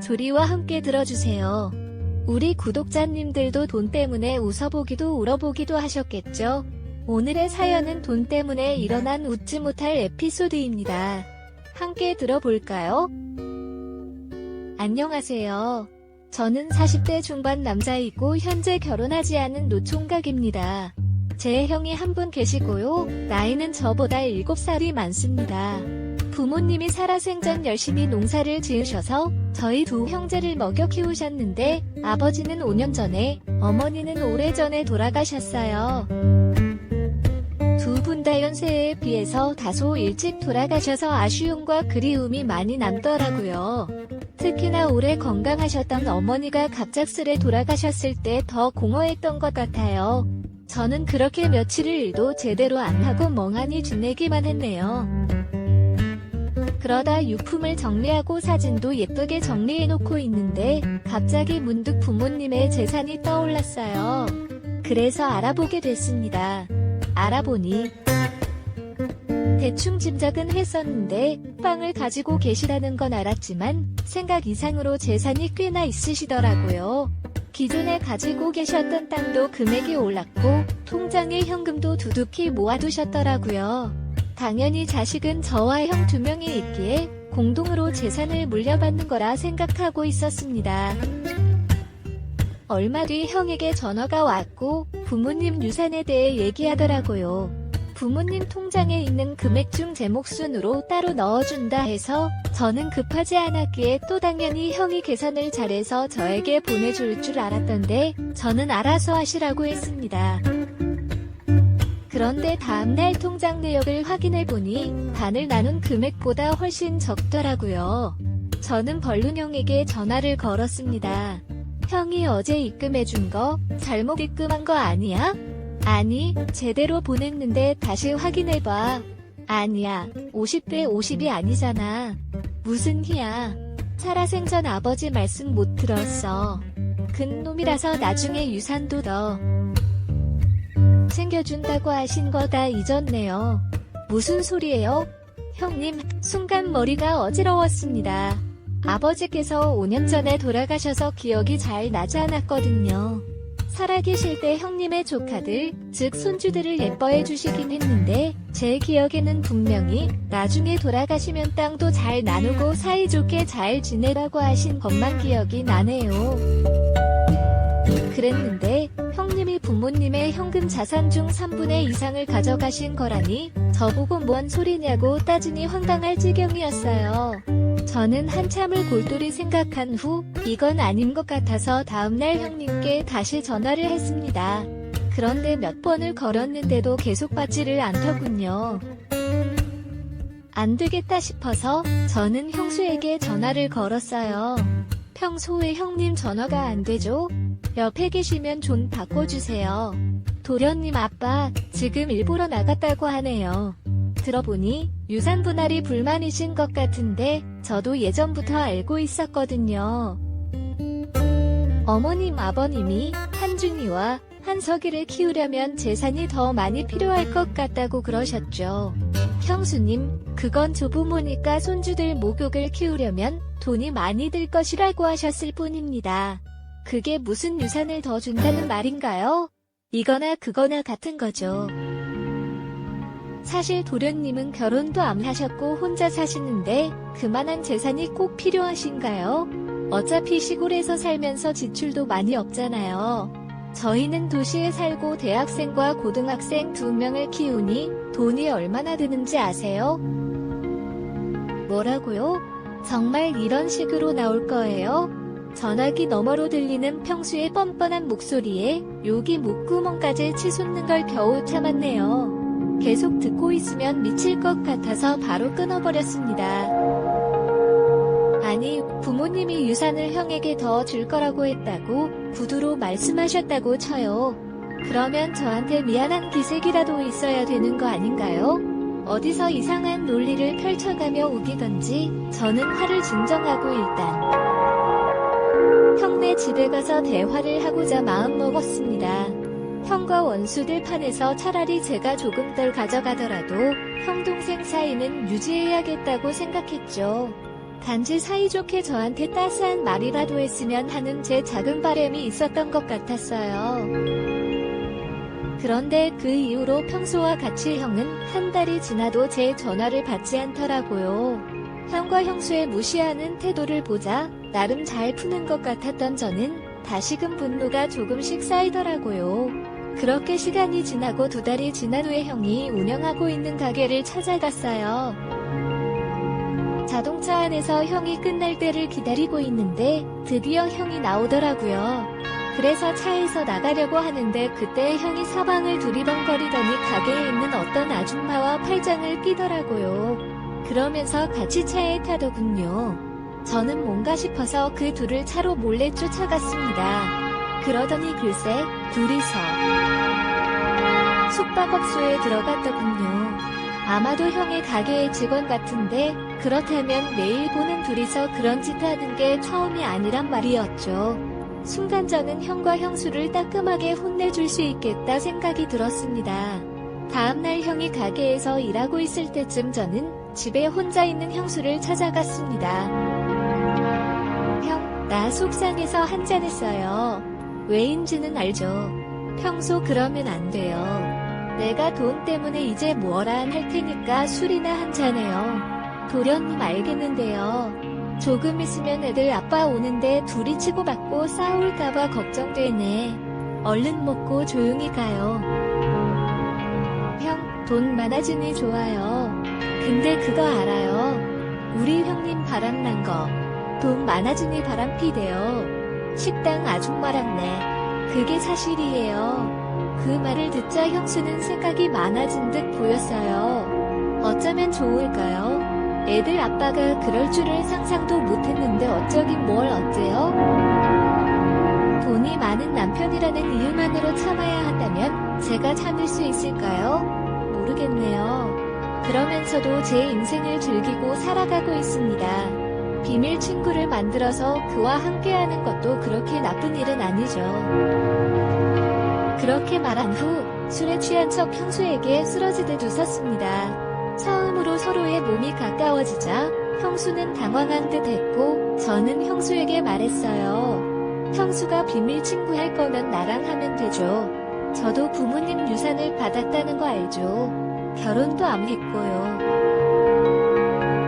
조리와 함께 들어주세요. 우리 구독자님들도 돈 때문에 웃어보기도 울어보기도 하셨겠죠? 오늘의 사연은 돈 때문에 일어난 웃지 못할 에피소드입니다. 함께 들어볼까요? 안녕하세요. 저는 40대 중반 남자이고 현재 결혼하지 않은 노총각입니다. 제 형이 한 분 계시고요. 나이는 저보다 7살이 많습니다. 부모님이 살아생전 열심히 농사를 지으셔서 저희 두 형제를 먹여 키우셨는데 아버지는 5년 전에, 어머니는 오래전에 돌아가셨어요. 두 분 다 연세에 비해서 다소 일찍 돌아가셔서 아쉬움과 그리움이 많이 남더라고요. 특히나 오래 건강하셨던 어머니가 갑작스레 돌아가셨을 때 더 공허했던 것 같아요. 저는 그렇게 며칠을 일도 제대로 안 하고 멍하니 지내기만 했네요. 그러다 유품을 정리하고 사진도 예쁘게 정리해놓고 있는데 갑자기 문득 부모님의 재산이 떠올랐어요. 그래서 알아보게 됐습니다. 알아보니 대충 짐작은 했었는데 빵을 가지고 계시다는 건 알았지만 생각 이상으로 재산이 꽤나 있으시더라고요. 기존에 가지고 계셨던 땅도 금액이 올랐고 통장에 현금도 두둑히 모아두셨더라고요. 당연히 자식은 저와 형 2명이 있기에 공동으로 재산을 물려받는 거라 생각하고 있었습니다. 얼마 뒤 형에게 전화가 왔고 부모님 유산에 대해 얘기하더라고요. 부모님 통장에 있는 금액 중 제 몫순으로 따로 넣어준다 해서 저는 급하지 않았기에 또 당연히 형이 계산을 잘해서 저에게 보내줄 줄 알았던데 저는 알아서 하시라고 했습니다. 그런데 다음날 통장 내역을 확인해보니 반을 나눈 금액보다 훨씬 적더라고요. 저는 벌룬 형에게 전화를 걸었습니다. 형이 어제 입금해준 거 잘못 입금한 거 아니야? 아니, 제대로 보냈는데 다시 확인해봐. 아니야, 50대 50이 아니잖아. 무슨 희야. 살아생전 아버지 말씀 못 들었어. 근놈이라서 나중에 유산도 더 챙겨준다고 하신 거 다 잊었네요. 무슨 소리예요? 형님, 순간 머리가 어지러웠습니다. 아버지께서 5년 전에 돌아가셔서 기억이 잘 나지 않았거든요. 살아계실 때 형님의 조카들, 즉 손주들을 예뻐해 주시긴 했는데 제 기억에는 분명히 나중에 돌아가시면 땅도 잘 나누고 사이좋게 잘 지내라고 하신 것만 기억이 나네요. 그랬는데 형님이 부모님의 현금 자산 중 3분의 2상을 가져가신 거라니 저보고 뭔 소리냐고 따지니 황당할 지경이었어요. 저는 한참을 골똘히 생각한 후 이건 아닌 것 같아서 다음날 형님께 다시 전화를 했습니다. 그런데 몇 번을 걸었는데도 계속 받지를 않더군요. 안 되겠다 싶어서 저는 형수에게 전화를 걸었어요. 평소에 형님 전화가 안 되죠? 옆에 계시면 좀 바꿔주세요. 도련님 아빠 지금 일보러 나갔다고 하네요. 들어보니 유산 분할이 불만이신 것 같은데 저도 예전부터 알고 있었거든요. 어머님 아버님이 한준이와 한석이를 키우려면 재산이 더 많이 필요할 것 같다고 그러셨죠. 형수님, 그건 조부모니까 손주들 목욕을 키우려면 돈이 많이 들 것이라고 하셨을 뿐입니다. 그게 무슨 유산을 더 준다는 말인가요? 이거나 그거나 같은 거죠. 사실 도련님은 결혼도 안 하셨고 혼자 사시는데 그만한 재산이 꼭 필요하신가요? 어차피 시골에서 살면서 지출도 많이 없잖아요. 저희는 도시에 살고 대학생과 고등학생 2명을 키우니 돈이 얼마나 드는지 아세요? 뭐라고요? 정말 이런 식으로 나올 거예요? 전화기 너머로 들리는 평수의 뻔뻔한 목소리에 욕이 목구멍까지 치솟는 걸 겨우 참았네요. 계속 듣고 있으면 미칠 것 같아서 바로 끊어버렸습니다. 아니, 부모님이 유산을 형에게 더 줄 거라고 했다고 구두로 말씀하셨다고 쳐요. 그러면 저한테 미안한 기색이라도 있어야 되는 거 아닌가요? 어디서 이상한 논리를 펼쳐가며 우기던지 저는 화를 진정하고 일단 형네 집에 가서 대화를 하고자 마음먹었습니다. 형과 원수들 판에서 차라리 제가 조금 덜 가져가더라도 형 동생 사이는 유지해야겠다고 생각했죠. 단지 사이좋게 저한테 따스한 말이라도 했으면 하는 제 작은 바람이 있었던 것 같았어요. 그런데 그 이후로 평소와 같이 형은 한 달이 지나도 제 전화를 받지 않더라고요. 형과 형수의 무시하는 태도를 보자 나름 잘 푸는 것 같았던 저는 다시금 분노가 조금씩 쌓이더라고요. 그렇게 시간이 지나고 2달이 지난 후에 형이 운영하고 있는 가게를 찾아갔어요. 자동차 안에서 형이 끝날 때를 기다리고 있는데 드디어 형이 나오더라고요. 그래서 차에서 나가려고 하는데 그때 형이 사방을 두리번거리더니 가게에 있는 어떤 아줌마와 팔짱을 끼더라고요. 그러면서 같이 차에 타더군요. 저는 뭔가 싶어서 그 둘을 차로 몰래 쫓아갔습니다. 그러더니 글쎄 둘이서 숙박업소에 들어갔더군요. 아마도 형의 가게의 직원 같은데 그렇다면 매일 보는 둘이서 그런 짓 하는 게 처음이 아니란 말이었죠. 순간 저는 형과 형수를 따끔하게 혼내줄 수 있겠다 생각이 들었습니다. 다음날 형이 가게에서 일하고 있을 때쯤 저는 집에 혼자 있는 형수를 찾아갔습니다. 형, 나 속상해서 한잔했어요. 왜인지는 알죠? 평소 그러면 안 돼요. 내가 돈 때문에 이제 뭐라 할 테니까 술이나 한잔해요. 도련님 알겠는데요. 조금 있으면 애들 아빠 오는데 둘이 치고받고 싸울까봐 걱정되네. 얼른 먹고 조용히 가요. 형, 돈 많아지니 좋아요. 근데 그거 알아요? 우리 형님 바람난 거. 돈 많아지니 바람피대요. 식당 아줌마랑 내. 그게 사실이에요. 그 말을 듣자 형수는 생각이 많아진 듯 보였어요. 어쩌면 좋을까요? 애들 아빠가 그럴 줄을 상상도 못했는데 어쩌긴 뭘 어때요? 돈이 많은 남편이라는 이유만으로 참아야 한다면 제가 참을 수 있을까요? 모르겠네요. 그러면서도 제 인생을 즐기고 살아가고 있습니다. 비밀 친구를 만들어서 그와 함께하는 것도 그렇게 나쁜 일은 아니죠. 그렇게 말한 후 술에 취한 척 형수에게 쓰러지듯 웃었습니다. 처음으로 서로의 몸이 가까워지자 형수는 당황한 듯 했고 저는 형수에게 말했어요. 형수가 비밀 친구 할 거면 나랑 하면 되죠. 저도 부모님 유산을 받았다는 거 알죠. 결혼도 안 했고요.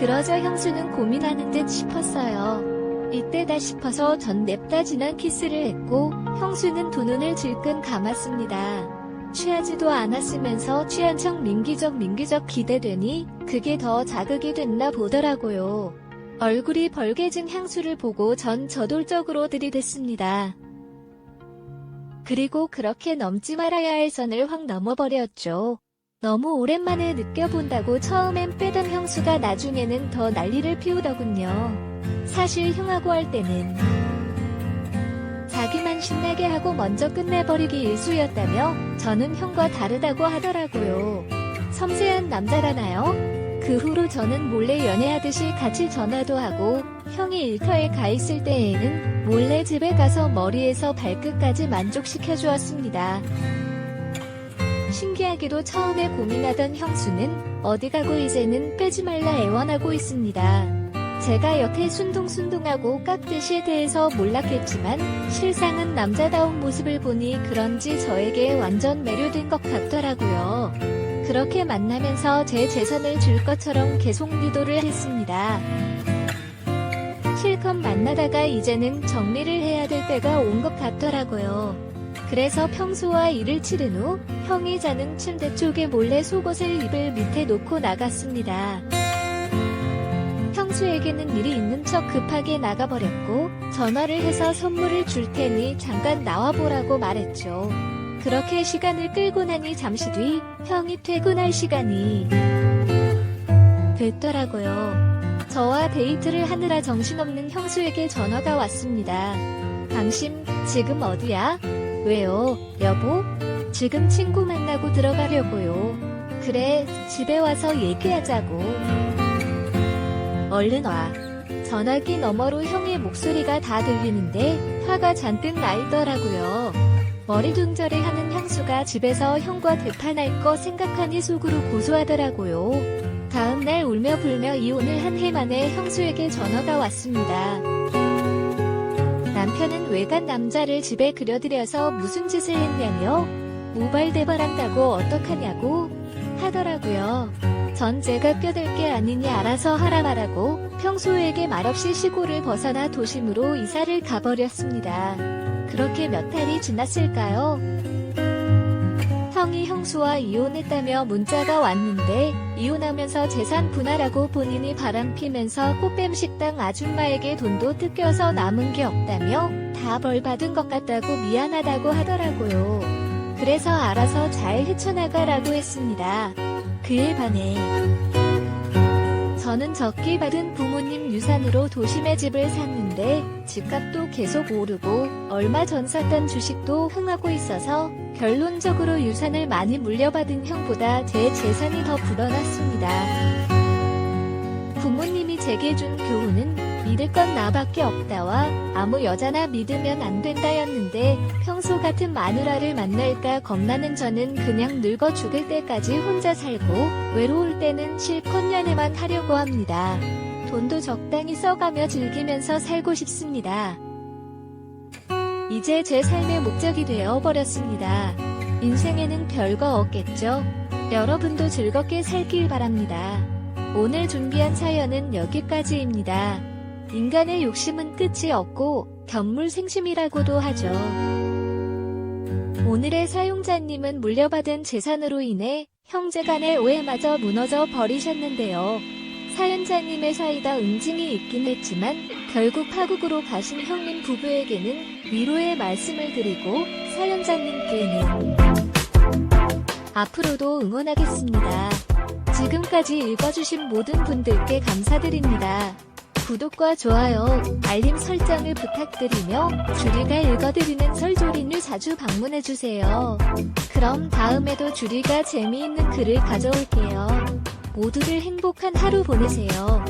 그러자 형수는 고민하는 듯 싶었어요. 이때다 싶어서 전 냅다 진한 키스를 했고 형수는 두 눈을 질끈 감았습니다. 취하지도 않았으면서 취한 척 민기적 기대되니 그게 더 자극이 됐나 보더라고요. 얼굴이 벌개진 향수를 보고 전 저돌적으로 들이댔습니다. 그리고 그렇게 넘지 말아야 할 선을 확 넘어버렸죠. 너무 오랜만에 느껴본다고 처음엔 빼던 형수가 나중에는 더 난리를 피우더군요. 사실 형하고 할 때는 자기만 신나게 하고 먼저 끝내버리기 일쑤였다며 저는 형과 다르다고 하더라고요. 섬세한 남자라나요? 그 후로 저는 몰래 연애하듯이 같이 전화도 하고 형이 일터에 가 있을 때에는 몰래 집에 가서 머리에서 발끝까지 만족시켜 주었습니다. 신기하게도 처음에 고민하던 형수는 어디 가고 이제는 빼지 말라 애원하고 있습니다. 제가 여태 순둥순둥하고 깍듯이에 대해서 몰랐겠지만 실상은 남자다운 모습을 보니 그런지 저에게 완전 매료된 것 같더라고요. 그렇게 만나면서 제 재산을 줄 것처럼 계속 유도를 했습니다. 실컷 만나다가 이제는 정리를 해야 될 때가 온 것 같더라고요. 그래서 평소와 일을 치른 후 형이 자는 침대 쪽에 몰래 속옷을 이불 밑에 놓고 나갔습니다. 형수에게는 일이 있는 척 급하게 나가버렸고 전화를 해서 선물을 줄 테니 잠깐 나와보라고 말했죠. 그렇게 시간을 끌고 나니 잠시 뒤 형이 퇴근할 시간이 됐더라고요. 저와 데이트를 하느라 정신없는 형수에게 전화가 왔습니다. 당신 지금 어디야? 왜요, 여보? 지금 친구 만나고 들어가려고요. 그래, 집에 와서 얘기하자고. 얼른 와. 전화기 너머로 형의 목소리가 다 들리는데 화가 잔뜩 나 있더라고요. 머리둥절해 하는 형수가 집에서 형과 대판할 거 생각하니 속으로 고소하더라고요. 다음날 울며 불며 이혼을 한 해 만에 형수에게 전화가 왔습니다. 남편은 외간 남자를 집에 들여들여서 무슨 짓을 했냐며 모발대발한다고 어떡하냐고 하더라고요. 전 제가 껴들 게 아니니 알아서 하라 말하고 평소에게 말없이 시골을 벗어나 도심으로 이사를 가버렸습니다. 그렇게 몇 달이 지났을까요? 형이 형수와 이혼했다며 문자가 왔는데 이혼하면서 재산 분할하고 본인이 바람피면서 꽃뱀 식당 아줌마에게 돈도 뜯겨서 남은 게 없다며 다 벌 받은 것 같다고 미안하다고 하더라고요. 그래서 알아서 잘 헤쳐나가라고 했습니다. 그에 반해 저는 적게 받은 부모님 유산으로 도심에 집을 샀는데 집값도 계속 오르고 얼마 전 샀던 주식도 흥하고 있어서 결론적으로 유산을 많이 물려받은 형보다 제 재산이 더 불어났습니다. 부모님이 제게 준 교훈은 믿을 건 나밖에 없다와 아무 여자나 믿으면 안 된다였는데 평소 같은 마누라를 만날까 겁나는 저는 그냥 늙어 죽을 때까지 혼자 살고 외로울 때는 실컷 연애만 하려고 합니다. 돈도 적당히 써가며 즐기면서 살고 싶습니다. 이제 제 삶의 목적이 되어버렸습니다. 인생에는 별거 없겠죠? 여러분도 즐겁게 살길 바랍니다. 오늘 준비한 사연은 여기까지입니다. 인간의 욕심은 끝이 없고 견물생심이라고도 하죠. 오늘의 사용자님은 물려받은 재산으로 인해 형제간의 오해마저 무너져 버리셨는데요. 사연자님의 사이다 응징이 있긴 했지만 결국 파국으로 가신 형님 부부에게는 위로의 말씀을 드리고 사연자님께는 앞으로도 응원하겠습니다. 지금까지 읽어주신 모든 분들께 감사드립니다. 구독과 좋아요, 알림 설정을 부탁드리며 주리가 읽어드리는 설조린을 자주 방문해주세요. 그럼 다음에도 주리가 재미있는 글을 가져올게요. 모두들 행복한 하루 보내세요.